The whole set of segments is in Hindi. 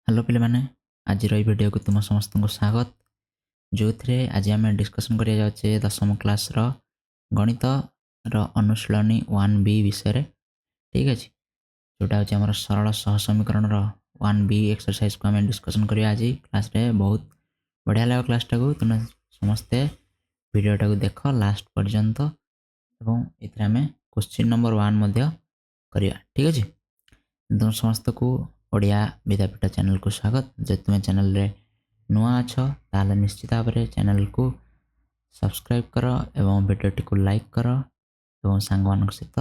हेलो पे मैंने आज वीडियो को तुम समस्त को स्वागत जो थे आज आम डिस्कसन करा जाचे दशम क्लास गणित अनुशीलनी 1B विषय ठीक अच्छे जोटा हूँ आम सरल सह समीकरण 1B एक्सरसाइज को आम डिस्कसन करिया आज क्लास रे बहुत बढ़िया लगे क्लासटा को तुम समस्ते वीडियोटा को देख लास्ट पर्यंत एवं ये क्वेश्चन नंबर 1 करवा ठीक अच्छे तुम समस्त को ओडिया विद्यापीठ चैनल को स्वागत जो तुम्हें चैनल रे नुआ अच्छ ताले निश्चित भाव में चैनल को सब्सक्राइब कर एवं वीडियो को लाइक कर एवं सांग मान सहित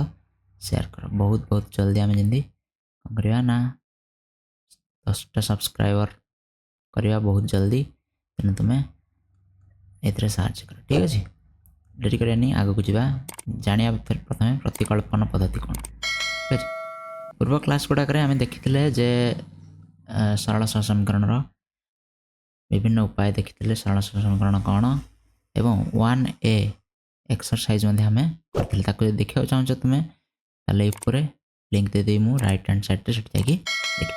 शेयर कर बहुत बहुत जल्दी आम जमी कौन करवा ना 10टा सब्सक्राइबर करवा बहुत जल्दी तेणु तुम्हें ये साहाଯ୍य कर ठीक अच्छे डेरी करानी आग को जावा जाना प्रथम प्रतिकल्पन पद्धति कौन ठीक अच्छे पूर्व क्लास गुड़ाक आम देखी जे सरल सह समीकरण विभिन्न उपाय देखी सरल सह समीकरण कौन एवं 1A एक्सरसाइज आम कर देखा चाहो तुम्हें ताले लिंक दे मुझे राइट हैंड साइड से देख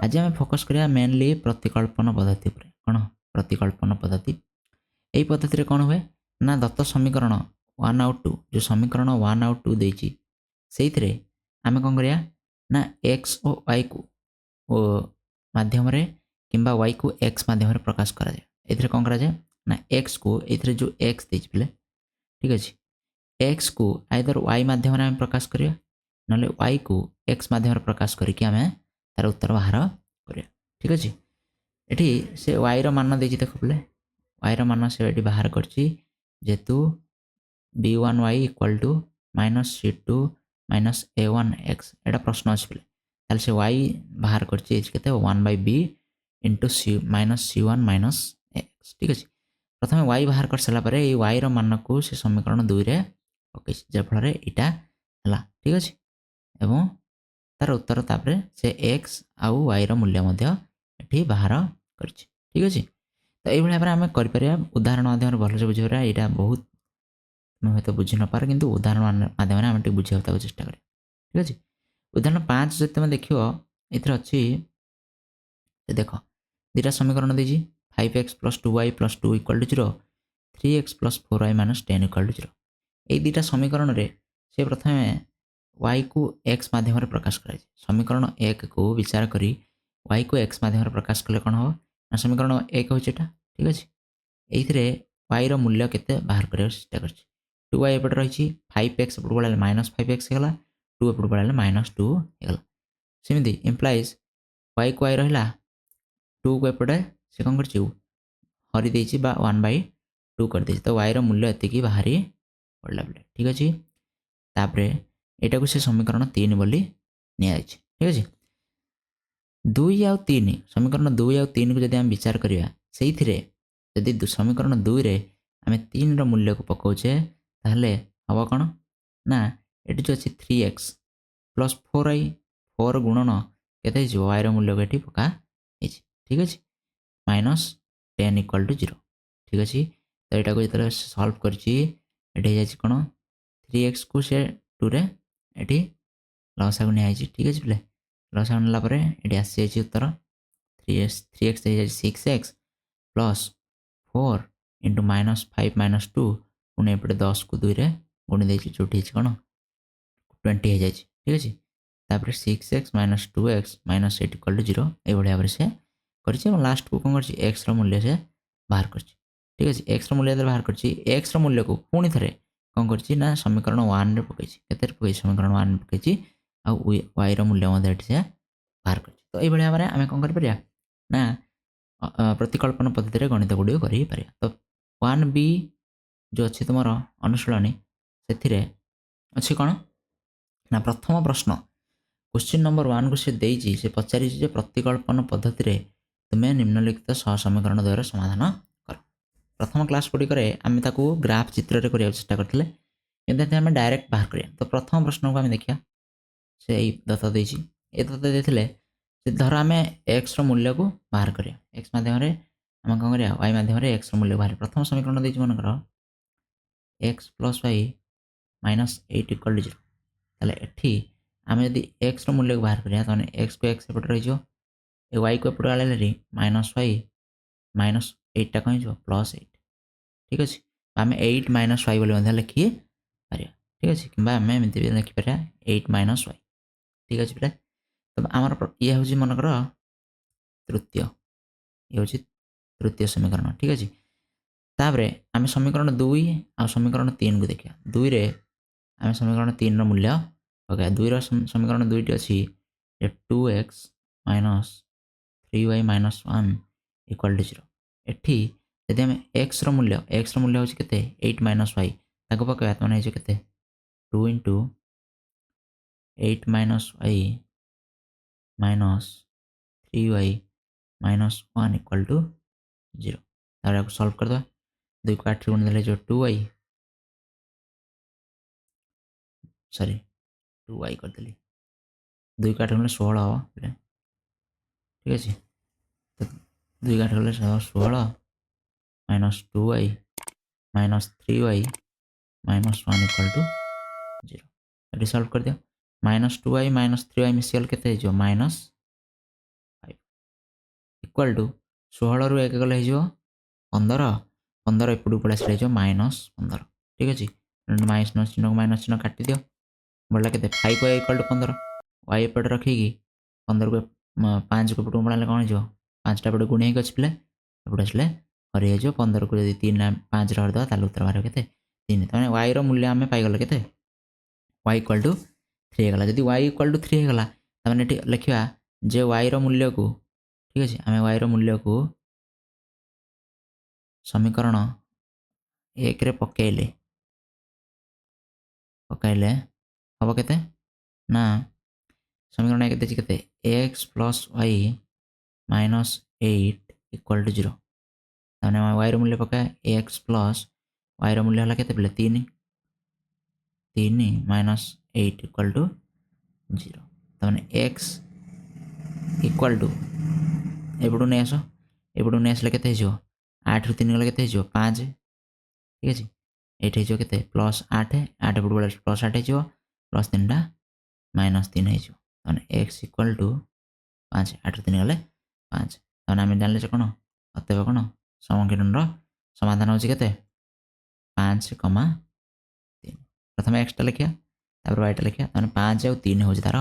आज आम फोकस करिया मेनली प्रतिकल्पन पद्धति कौन प्रतिकल्पन पद्धति यही पद्धति कौन हुए ना दत्त समीकरण 1 आउ 2 जो समीकरण 1 आउ 2 देती से आम कौन करिया ना x और y को माध्यम किंबा y को x माध्यम प्रकाश करा जाए ए कौन करा जाए ना x को ये जो x देती पिले ठीक अच्छे x को आइदर y माध्यम आम प्रकाश करिया ना y को x माध्यम प्रकाश करके आम तार उत्तर बाहर करिया ठीक अच्छे ये से y मान देती देख पिले y मान से ये बाहर करेतु b1y equal to -c2 -a1x एटा प्रश्न अच्छे पिले ताल से y बाहर करते 1/b इंटू -c1 -x ठीक अच्छे प्रथम y बाहर कर सारापर ये y मान को से समीकरण 2 रे पकई जहाँफल यहाँ ठीक अच्छे एवं तार उत्तर तापर से x आउ y मूल्य ये बाहर कर ठीक अच्छे तो ये भाव आम कर उदाहरण माध्यम भलसे बुझेगा यहाँ बहुत तुम हूँ बुझी न पार कि उदाहरण माध्यम आम बुझे चेष्टा करें ठीक अच्छे उदाहरण 5 जो तुम देख ये अच्छी देख दुटा समीकरण देजी 5x + 2y + 2 = 0 3x + 4y - 10 = 0 ये दुटा समीकरण रे से प्रथम y को x माध्यम प्रकाश कराए समीकरण 1 को विचार करी y को x माध्यम प्रकाश कले कौन हम ना समीकरण 1 हो ठीक अच्छे ये y मूल्य केते बाहर कर चेष्टा कर 2y एपटे रही 5x एपट बढ़ाले -5x होगा 2 एपट बढ़ाले -2 होगा सेमती इम्प्लाइज y को y रहा 2 को एपटे से कौन कर हरी देती 1/2 कर दे तो y मूल्य एति बाहरी पड़ा बेले ठीक अच्छे तापर यहाँ को से समीकरण 3 बोली नि ठीक अच्छे 2 आउ 3 समीकरण 2 आउ 3 को जब आम विचार करवा से जदि समीकरण 2 रे आम 3 मूल्य को पकाचे ताहले हम कौन ना ये जो अच्छी 3x + 4y 4 गुणन के y मूल्य को ये पका ठीक अच्छे -10 = 0 ठीक अच्छे तो यहाँ को जो सल्व कर कौन 3x को से 2 रे ये लसा को नहीं ठीक अच्छे पे लसा नालापर ये आसी जाए उत्तर 3x 6x + 4 इंटू -5 - 2 पुणी एपटे 10 को 2 रे गुणी देती जो कौन 20 हो जाए ठीक अच्छे तापर 6x - 2x - 8 = 0 ये भाव से कर लास्ट को कौन कर एक्स मूल्य से बाहर कर ठीक अच्छे एक्स मूल्य बाहर कर एक्स मूल्य को पुणी थे कौन कर समीकरण 1 रे पकई के समीकरण 1 पकई आउ y मूल्य से बाहर कर तो ये भाव में आम कौन कर ना प्रतिकल्पन पद्धति गणित गुड़िक कर तो 1B जो अच्छी तुम अनुशीलनी से अच्छी कौन ना प्रथम प्रश्न क्वेश्चन नंबर 1 को से पचारि प्रतिकल्पन पद्धति तुम्हें निम्नलिखित सह समीकरण द्वयर समाधान कर प्रथम क्लास गुड़िक आम ग्राफ चित्र करने चेष्टा करते आम डायरेक्ट बाहर करिया तो प्रथम प्रश्न को आम देखिए से दत्त देती ये दत्त देते धर आम एक्स मूल्य को बाहर करिया एक्स माध्यम आम कौन करिया वाई माध्यम एक्स मूल्य बाहर प्रथम समीकरण देती मनकर x + y -8 = 0 ताले एठी आम यदि एक्स मूल्य को बाहर करिया तो एक्स को एक्स एपटे रही ए वाई को एपटे आने माइनस वाई माइनस 8टा कौन हो +8 ठीक अच्छे आम 8 - वाई बोली लिखी पार ठीक अच्छे कि आम एमती भी लिखिपर 8 - वाई ठीक अच्छे पे तब आमर ये हूँ मनकर तृतीय ये हूँ तृतीय समीकरण ठीक अच्छे तापर आम समीकरण 2 आ समीकरण 3 को देखा 2 रे आम समीकरण 3 मूल्य पका 2 समीकरण 2टी अच्छी 2x - 3y - 1 = 0 एठी यदि आम x मूल्य हूँ के 8 - वाई ताको पका मैंने के 2 × 8 - वाई माइनस 3y - 1 = 0 तार आपको सॉल्व कर दो 2 को 8 गुण देले जो 2y सॉरी 2y कर देली 2 को 8 गुण 16 हम ठीक अच्छे तो 2 को 8 गले 16 minus 2y minus 3y minus 1 = 0 ये सॉल्व कर दियो -2y - 3y मिसिगल केते जो -5 इक्वल टू 16 रु 1 गले हो 15 15 एपटू पड़े आसे -15 ठीक अच्छे माइनस चिन्ह को माइनस चिन्ह काटी दियो बढ़ला के 5y = 15 y एपटे रखिकी 15 को 5 को एपटू बढ़ाले कौन हो 5टा एपटे गुणी होगी अच्छे एपटे आसले हरि हो 15 को यदि 3 5 हरदे ताल उत्तर बाहर के 3 तमें y रूल्य आम पाइगल के y = 3 होगा जब y = 3 होगा तमें लिखा जे y मूल्य को ठीक अच्छे आम y मूल्य को समीकरण 1 रे पकईले हम के ना समीकरण 1 देखिए के x + y - 8 = 0 तमें y मूल्य पका x + y मूल्य है के 3 - 8 = 0 तमें x इक्वल टू एपटू नहीं आस एपटू नहीं आसले के 8 रु 3 गले के 5 ठीक अच्छे ये के +8 8 एपटू गले +8 हो +3टा -3 हो एक्स इक्वल टू 5 8 रु 3 गले 5 तमें आम जान कौन अतएव कौन समकीरण समाधान हो 5, 3 प्रथम एक्सटा लिखा तापर वाईटा लिखा 5 और 3 हूँ तार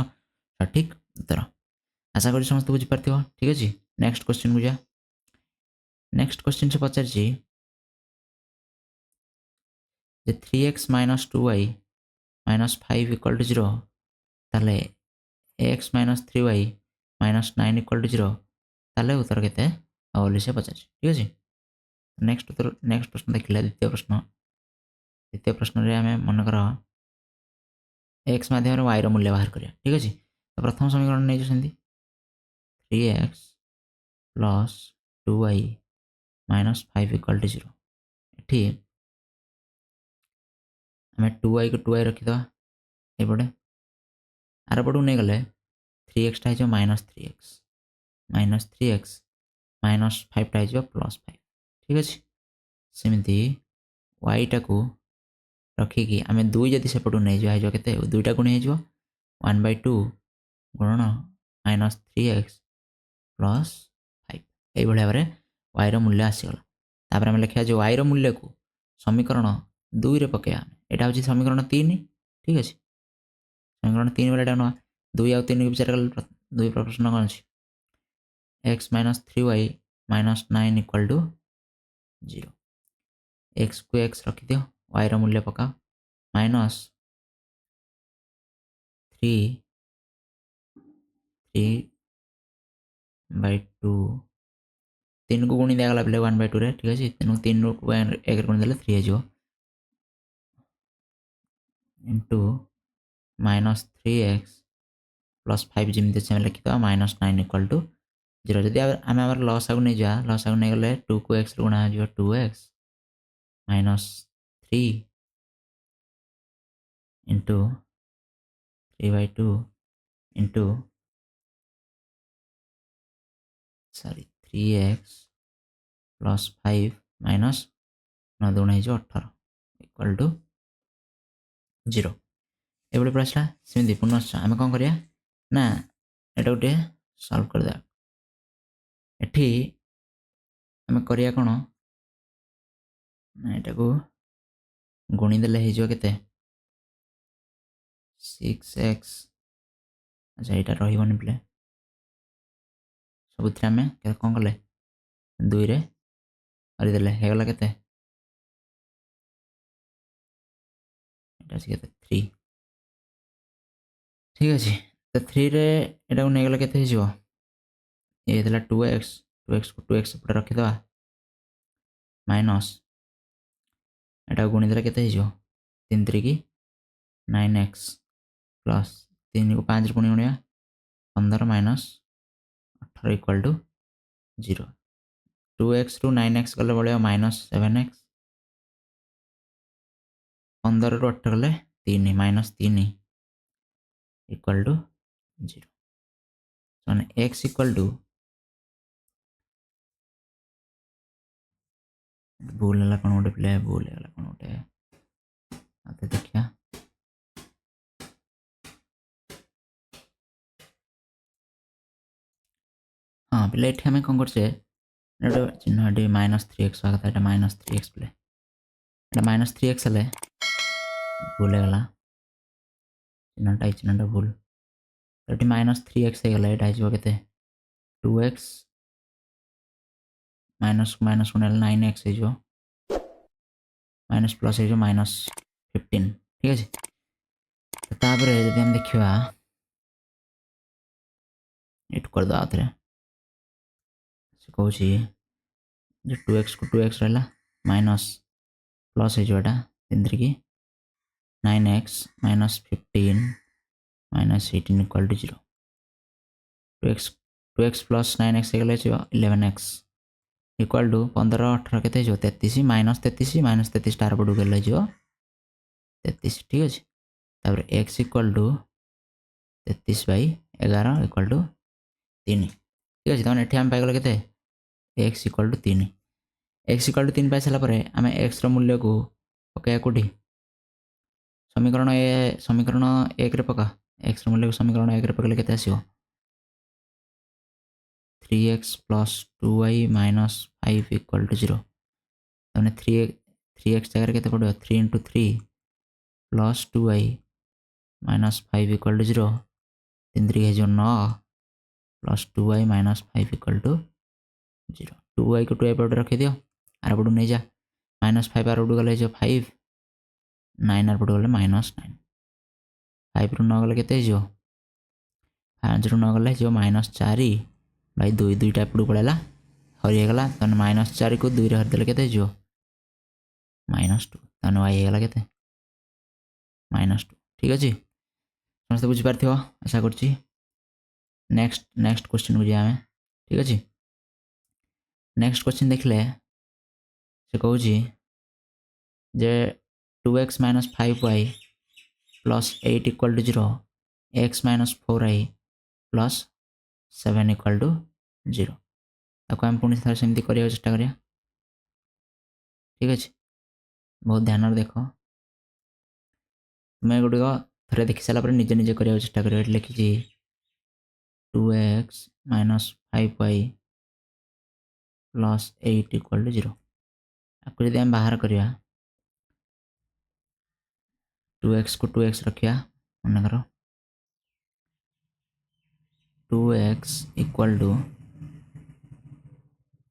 सठिक उत्तर आशा करी समस्त बुझीपार ठीक अच्छे नेक्स्ट क्वेश्चन को जा नेक्स्ट क्वेश्चन से पचार 3x - 2y - 5 = 0 ताले x - 3y - 9 = 0 ताले उत्तर के बोली से पचार ठीक अच्छे नेक्स्ट उत्तर नेक्स्ट प्रश्न देखिए द्वितीय प्रश्न आम मनकर x माध्यम y मूल्य बाहर करिया ठीक अच्छे तो प्रथम समीकरण नहीं सेमती 3x + 2y - 5 = 0 ये आम 2y को 2y रखीद एपटे आर पटू नहीं गले 3x टा हो -3x -3x -5 टा हो +5 ठीक अच्छे सेमती y टा को रखिकी आम 2 जदि सेपटू नहीं जाओ के 2टा गुणी हो 1/2 गुणन -3x + 5 यही भाव में y मूल्य आसीगला तापर आम लिखा जो y मूल्य को समीकरण 2 रे पकड़ा यहाँ हूँ समीकरण 3 ठीक अच्छे समीकरण 3 वाला ना 2 आउ 3 विचार कल 2 प्रश्न कौन अच्छे x - 3y - 9 = 0 x को x रखी दियो y मूल्य पकाओ -3 3/2 3 को गुणी दिगला पे 1/2 रे ठीक अच्छे तेणु 3 को 1 गुणी देले 3 हो इंटू -3x + 5 जमी अच्छे लिखिद -9 = 0 जदि आम लस आगे नहीं जा लस आगे नहीं गले 2 को x गुणा हो 2x -3 into 3/2 into sorry 3x + 5 minus 9 2 हो 18 इक्वल टू 0 एपटे पूरा आसला सेमती पुनश्च आम कौन करिया ना एटा गोटे सल्व कर एठी आम करिया कौन ना एटा को गुणीदेले हो केते 6x अच्छा यहाँ रही प्ले सब आम कौन कले 2 रे हरिदेले होगला केते एटा अछि केते 3 ठीक अच्छे तो 3 रे एटा को नहीं गला केते हो ये था 2x को 2x एपटे रखीद माइनस एटा गुणीदेले केते हो 3 3 की 9x प्लस 3 को 5 पुणी गुणिया 15 माइनस 18 इक्वल टू 0 2x रु 9x गले बढ़िया माइनस 7x 15 रु 18 गले 3 माइनस 3 इक्वल टू 0 माने x इक्वल टू भूल है कौन गोटे प्ले भूल है कौन गोटे आते देखिया हाँ प्ले ये आम कौन कर चिन्ह ये -3x आगे था -3x प्ले -3x हेल्ले भूल है चिन्हटा भूल तो ये -3x होगा यहाँ के 2x माइनस माइनस गुण 9x हो माइनस प्लस हो -15 ठीक अच्छे तापर जब हम देखा ये करदे आउे कौच 2x को 2x रहा माइनस प्लस हो 3 3 की 9x -15 -18 equal to 0 2x plus 9x हो 11x इक्वल टू 15 18 के 33 -33 तार पटू गले 33 ठीक अच्छे तापर x equal to 33/11 equal to 3 ठीक अच्छे तमें ये आम पाइगल के x equal to 3 x equal to 3 पाई सारापर आम x मूल्य को पकड़ कौटी समीकरण 1 पका x मूल्य को समीकरण 1 पकड़े के 3x plus 2y minus 5 equal to 0 तमें 3x जगह के पड़ो 3 × 3 plus 2y minus 5 equal to 0 3 3 हो 9 plus 2y minus 5 equal to 0 2y को 2y पटे रखी दियो आर पटू नहीं जा -5 आर पटू गले 5 9 आर पटू गले -9 5 रु 9 गले के 5 रु 9 गले -4 भाई 2 2टा एपटू पड़ेगा हरीगला तहन -4 को 2 हरदे के -2 तहन y होगा के -2 ठीक अच्छे समस्त बुझीपार आशा कर नेक्स्ट क्वेश्चन को जाए ठीक अच्छे नेक्स्ट क्वेश्चन देखले से कौन जे 2x - 5y plus 8 equal to 0 x - 4y plus 7 equal to 0 ताको आम पुणी थे सेमती करने चेष्टा करिया ठीक अच्छे बहुत ध्यान देख तुम्हें गुड़िक थे देखी सारापर निजे निजे करने चेष्टा कर लिखी 2x - 5y plus 8 equal to 0 आपको जब आम बाहर करवा 2x को 2x रखा मनकर 2x equal to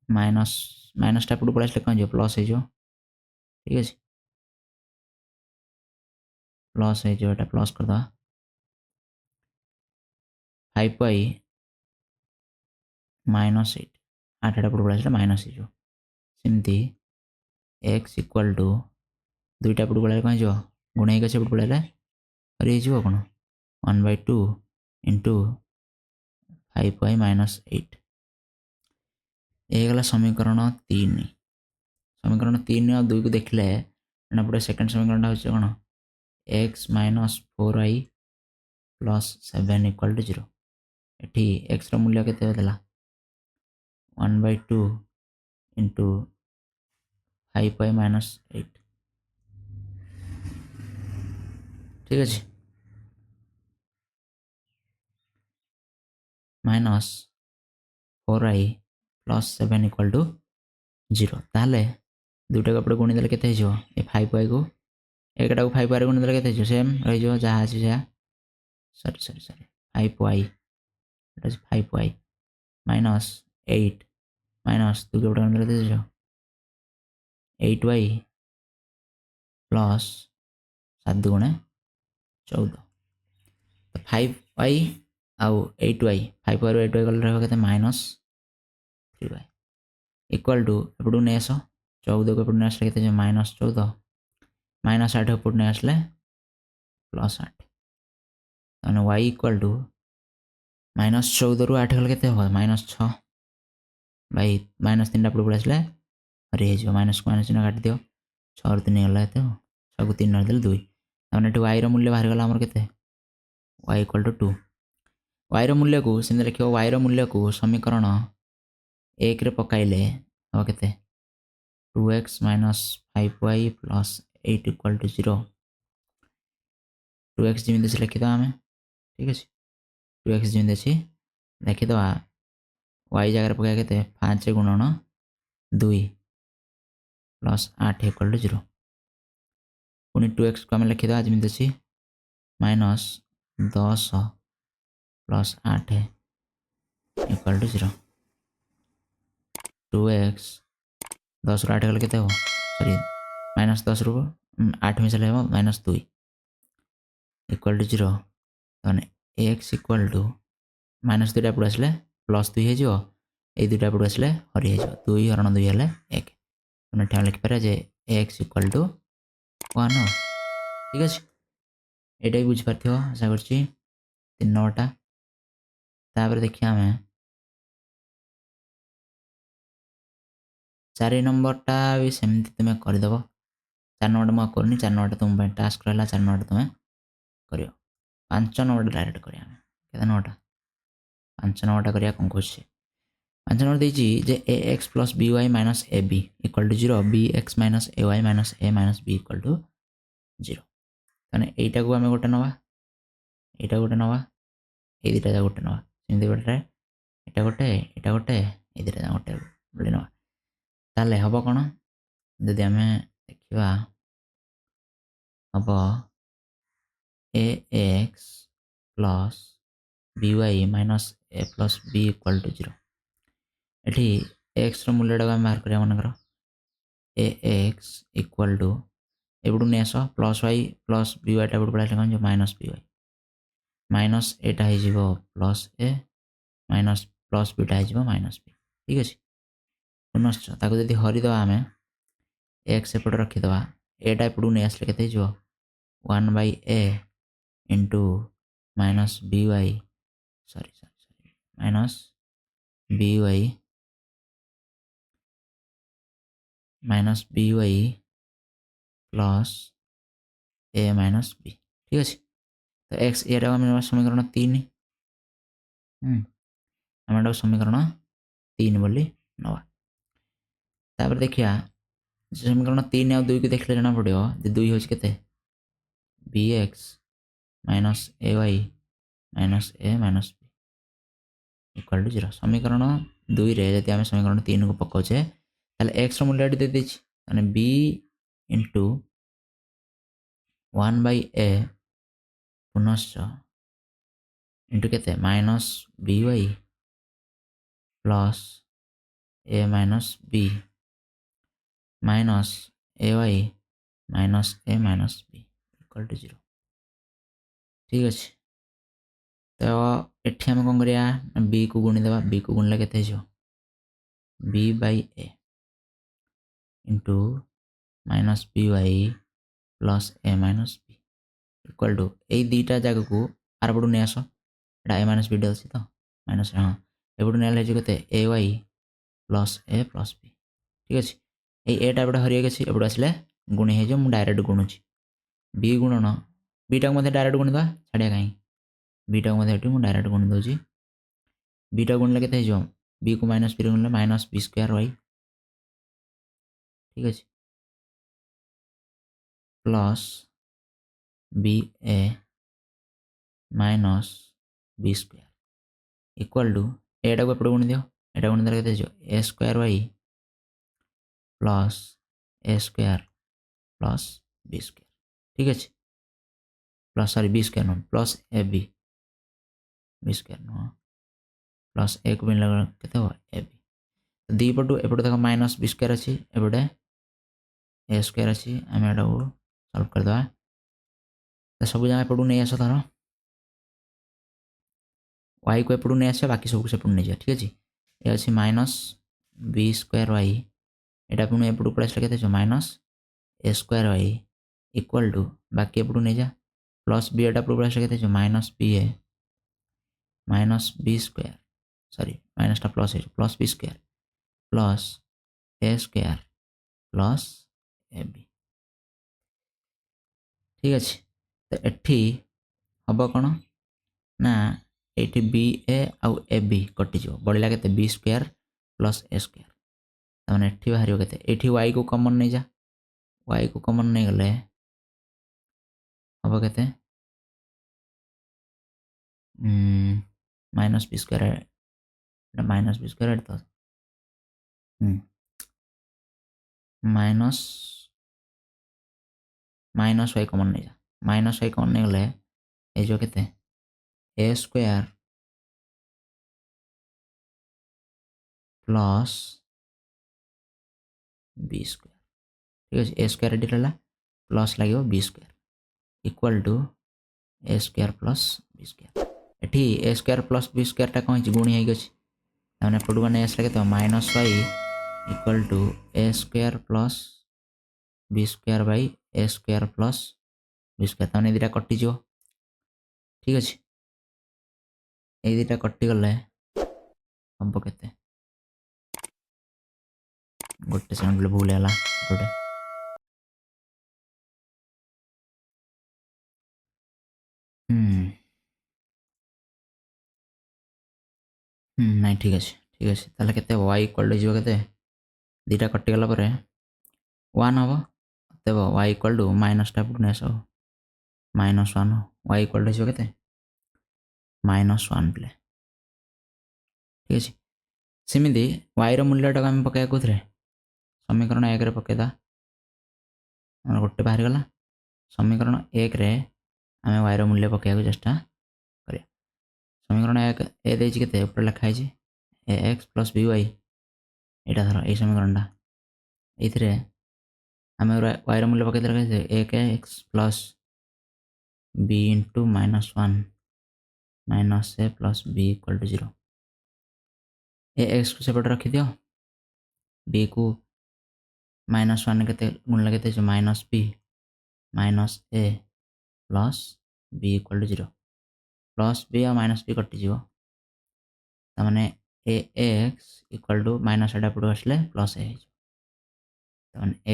minus type पड़ा कौन प्लस हो ठीक अच्छे प्लस हो प्लस करदे 5y -8 8टा पट पड़ा माइनस हो सेमती x इक्वल टू 2टा पट पड़ा कौन गुण एक पट पड़ा हरी कौन 1/2 इंटू 5y -8 ये समीकरण 3 समीकरण 3 और 2 को देखले पड़े सेकेंड समीकरण हो कौन x - 4y plus 7 equal to 0 ये x मूल्य के 1/2 इंटू 5y -8 ठीक अच्छे -4y प्लस 7 इक्वल टू 0 ताहले दुटा कपड़े गुणी देले केते हिजो ए 5y को एकटा को 5y रे गुणी देले केते हिजो सेम रहि जो जहा अछि जा sorry 5y it is 5y minus 8 minus 2 कपड़े गुणी देले केते हिजो 8y प्लस 7 दुगुणे 14 तो 5y आउ 8y 5y ରୁ 8y गले रहबो केते माइनस 3y इक्वल टू एपडू ने आस 14 को एपडू ने आसले केते माइनस 14 माइनस 8 एपडू ने आसले प्लस 8 माने y इक्वल टू माइनस 14 ରୁ 8 गले केते हो माइनस 6 भाई माइनस 3 एपडू पळे आसले हरि हे जो माइनस को माइनस चिन्ह काट दियो 6 ରୁ 3 गला एते 6 को 3 रदेल 2 माने एटू y रो मूल्य बाहर गला हमर केते y इक्वल टू 2 y रो मूल्य को सिंदे रखियो y रो मूल्य को समीकरण 1 रे पकाइले हो केते 2x minus 5y plus 8 equal to 0 2x जिमिति से लिखि दवा हमें ठीक अछि 2x जिमिति अछि लिखि दवा y जगह पकाय केते 5 गुणन 2 प्लस 8 इक्वल टू 0 पुनी 2x को हमें लिखि दवा जिमिति अछि minus 10 plus 8 equal to 0 2x 10 ରୁ 8 गले केते हो सॉरी माइनस 10 ରୁ 8 मिसले हो माइनस 2 इक्वल टू 0 माने x इक्वल टू माइनस 2 एपडू आसले प्लस 2 हे जो ए दुटा एपडू आसले हरि हे जो 2 हरण 2 हेले 1 माने ठा लिखि पारे जे x इक्वल टू 1 ठीक अछि एटा भी बुझ पारथियो आशा करछि 3 नंबरटा तापर देखिया हमें 4 नंबरटा भी सेमति तुमे कर दबो 4 नंबर म करनी 4 नंबर तुम पे टास्क रहला 4 नंबर तुमे करियो 5 नंबर डायरेक्ट करिया केते नंबरटा 5 नंबरटा करिया कोन कोछि 5 नंबर देछि जे ax plus by minus ab equal to 0 bx minus ay minus a minus b equal to 0 तने एटा को हमें गोटे नवा एटा गोटे नवा ए दिटा जा गोटे नवा सिंदे गोटे एटा गोटे ए दिटा जा गोटे बोली नवा ताले हबो कोन जदि हमें देखिबा हबो ax plus by minus a plus b equal to 0 एठी x रो मूल्यटा हम बाहर करिया मन करो ax equal to एबडू ने आसो प्लस y प्लस by टा बड पड़ा लेखन जो माइनस by माइनस एटा हे जिवो plus a minus plus b टा हे जिवो माइनस b ठीक अछि पुनश्च ताको जदि हरि दवा हमें x एपड रखि दवा एटा एपडू ने आसले केते जिवो 1 by a into minus by sorry minus by minus by plus a minus b ठीक अछि तो x एटा हम समीकरण 3 हम समीकरण 3 बोली नवा तापर देखिया समीकरण 3 और 2 को देखले जाना पड़ियो जे 2 होछ केते bx minus ay minus a minus b equal to 0 समीकरण 2 रे जति हम समीकरण 3 को पकोचे ताले x रो मूल्य दे देछि माने b into 1 by a पुनश्च इंटू केते minus by plus a minus b minus ay minus a minus b equal to 0 ठीक अछि तो एठी हम कोन करिया b को गुणी देबा b को गुणले केते हिजो b by a into minus by plus a minus b equal to a दीटा जगह को आर बडू ने आसो एटा a माइनस b दलसी तो माइनस हां ए बडू ने आले जे केते ay plus a plus b ठीक अछि ए एटा बडू हरिया गेछि ए बडू आसले गुणी हे जो मु डायरेक्ट गुणुछि b गुणन b टा मध्ये डायरेक्ट गुणी दा छाडिया काई b टा मध्ये एटू मु डायरेक्ट गुणी दोछि b टा गुणले केते हिजो b को माइनस b गुणले माइनस b स्क्वायर y ठीक अछि plus B A minus B square equal to एटा को एपड़ गुणी दियो এটা গুণ দেলে কেতে হয়ে a square by plus a square plus b square. ঠিক আছে, প্লস সরি b স্কোয়ার নুহ প্লস ab b স্কোয়ার নুহ প্लस ए को मिलला केते हो ए बी। दी पटू एपटे देखो माइनस बी स्क्वायर अच्छी एपटे ए स्क्वायर अच्छी आम एटा को सॉल्व कर दवा। तो सब जगह एपटू नहीं आस धर वाई को एपटू नहीं आस बाकी सब से नहीं जा। ठीक अच्छे ये अच्छी माइनस बी स्क्वायर वाई यहाँ पुणी एपटू पड़े के minus A square y equal to बाकी एपटू नहीं जा प्लस बी एटा पड़े के माइनस बी ए माइनस बी स्क्वायर सॉरी माइनसटा plus B square plus a square plus a b. ठीक अच्छे तो एठी हम कौन ना ये बी ए आउ ए बी कटिज बढ़ला के B square plus a square तमें एठी बाहर के वाई को कमन नहीं जा वाई को कमन नहीं गले हम के minus B square minus B square तो माइनस माइनस वाई कमन नहीं जा माइनस वाई कमन नहीं गले ये जो के ए स्क्वायर प्लस बी स्क्वायर। ठीक है ए स्क्वायर एटी रहा प्लस लगे B square equal to A square plus B square एटी A square plus B square कौन गुणी होगी मैंने एपटू मैंने आसला के minus Y equal to A square plus B square by A square plus B square तमें दुटा कटिज। ठीक अच्छे ये दुटा कटिगले हम के गोटे सेकेंड भूल है गोटे नहीं ठीक अच्छे ठीक अच्छे ताले केते वाई इक्वल टू जीव के दुटा कटिगला वन हम तब वाई इक्वल टू माइनस टा पुणे आस minus one y equal to जीव के माइनस वन प्ले। ठीक अच्छे सेमती वाई रूल्य टाक आम पकड़ा कौन समीकरण एक पकईदा गोटे बाहर गला समीकरण एक रे आम वाई रूल्य पकड़ा चेष्टा कर समीकरण एक ए देते ऊपर लिखाई ए एक्स प्लस बी वाई यहाँ धर ये समीकरणटा ये आम वाई मूल्य पकई एक X plus B into minus one minus A plus B equal to zero A X को सेपटे रखी दियो बी को माइनस वन के गुण लगे minus b minus A plus B equal to zero plus b और माइनस बी कटिज तमाने a x equal to minus एटा पड़ू आसले plus a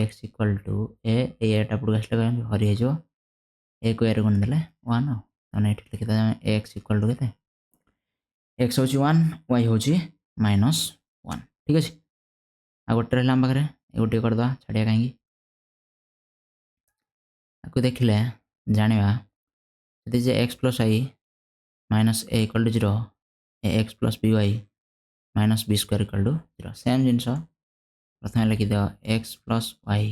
x equal to एटा पड़ू आसले हरी हो ए को ए गुण देले वन मैंने लिखिदा एक्स इक्वल टू के एक्स हूँ वन वाई हूँ माइनस वन। ठीक अच्छे आ गोटे रहा आम पाखे गोटे करदे छाड़िया कहीं आपको देखिले जाना जे x plus i minus a equal to zero A x plus b y minus B square equal to zero same जिनस प्रथम लिखिद x plus y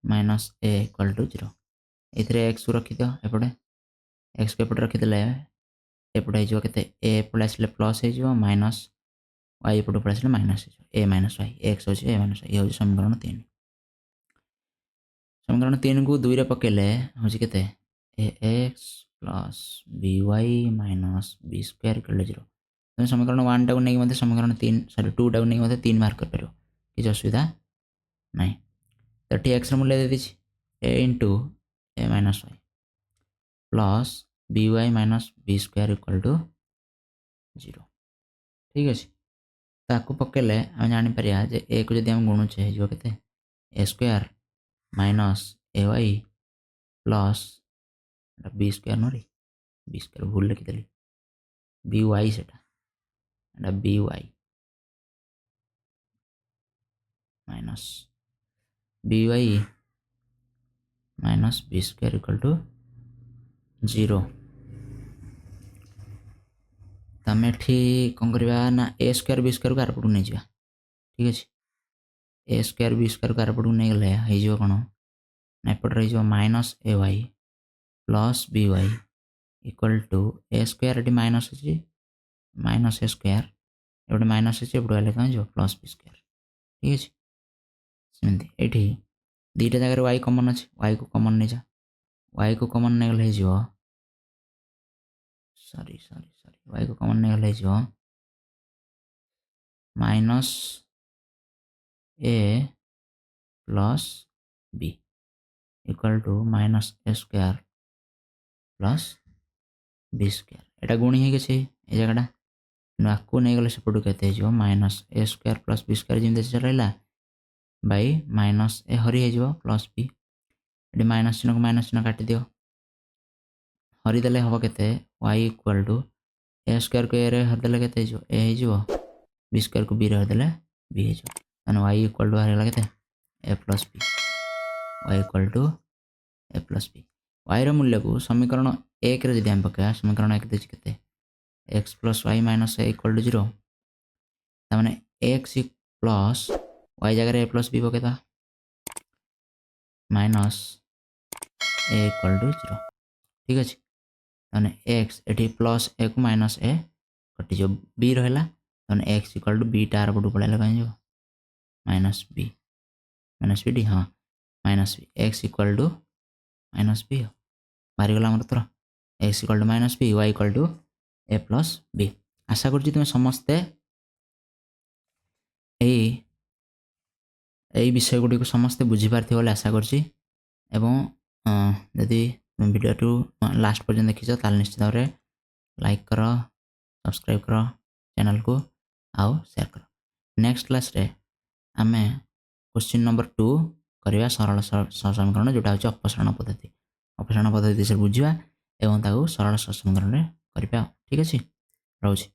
minus a equal to zero ये एक्स को रखिद एपटे एक्स को एपटे रखीदे एपटे हो ए पड़े आसले प्लस हो माइनस वाई एपटे पड़े आसले माइनस ए माइनस वाई एक्स हूँ ए माइनस वाई ये हूँ समीकरण तीन। समीकरण तीन को दुई पकेले हूँ के a x plus b y minus B square equal to zero तुम समीकरण वन टाक नहीं मत समीकरण तीन सॉरी टू टाक नहीं मत तीन मार्क कर किसी असुविधा ना। तो टी एक्स मूल्य दे दीजिए a into a minus y plus b y minus B square equal to zero. ठीक अच्छे ताकू पकेले आम जापर जे ए को जब गुणुचे हो के ए square minus a y plus B square no b square भूल लिखिदेली बी वाई से b y minus b y minus B square equal to zero. तो आम एठी कौन करवा ना ए स्क्वायर बी स्क्वायर को आर पटू नहीं जा ठीक अच्छे ए स्क्वायर बी स्क्वायर को आर पटू नहीं गले हो कौन ना एपटे हो minus a y plus b y equal to A square ये माइनस अच्छी माइनस ए स्क्वायर एपटे माइनस अच्छे एपटे गले कौन प्लस बी स्क्वायर ठीक अच्छे सेमती ये दुईटा जगह वाई कमन अच्छे वाई को कमन नहीं जा वाई को कमन नहीं गले सॉरी सॉरी सॉरी वाई को कमन नहीं गले minus A plus B equal to minus A square plus B square एटा गुणी है किसी ये जगह आपको नहीं गले सेपटू के माइनस ए स्क्वायर प्लस बी स्क्वायर जमी रहा बाई माइनस ए हरी हो प्लस बी ये माइनस चिन्ह को माइनस चिन्ह काट दियो हरीदे हम के y equal to A square को ए हरीदे के ए हो बी स्क्वायर को बी हरीदे बी हो वाई इक्वल टू बाहर के a plus b y equal to a plus b y मूल्य को समीकरण एक जब आम पकड़ा समीकरण एक देखिए के x plus y minus a equal to 0 तमें एक्स प्लस वाई जगह ए प्लस बी पकेदा माइनस ए इक्वल टू 0 ठीक अच्छे तमें एक्स ये प्लस ए को माइनस ए कटिज बी रहा तमें एक्स इक्वल टू बी टार पटू पड़े कहीं माइनस बी डी हाँ minus b x equal to minus b बाहरीगला आम तर x equal to minus b y equal to a plus b आशा करुँ तुम समस्ते यही विषय गुड़ी को समस्ते बुझीपार बोले आशा करुँची जदि वीडियो टू लास्ट पर्यटन देखीच ताल निश्चित भाव में लाइक कर सब्सक्राइब कर चैनल को आउ शेयर कर नेक्स्ट क्लास रे आमे क्वेश्चन नंबर 2 करवा सरल समीकरण जोटा हूँ अपसारण पद्धति विषय बुझा एवं सरल समीकरण में करवा ठीक अच्छे रोचे।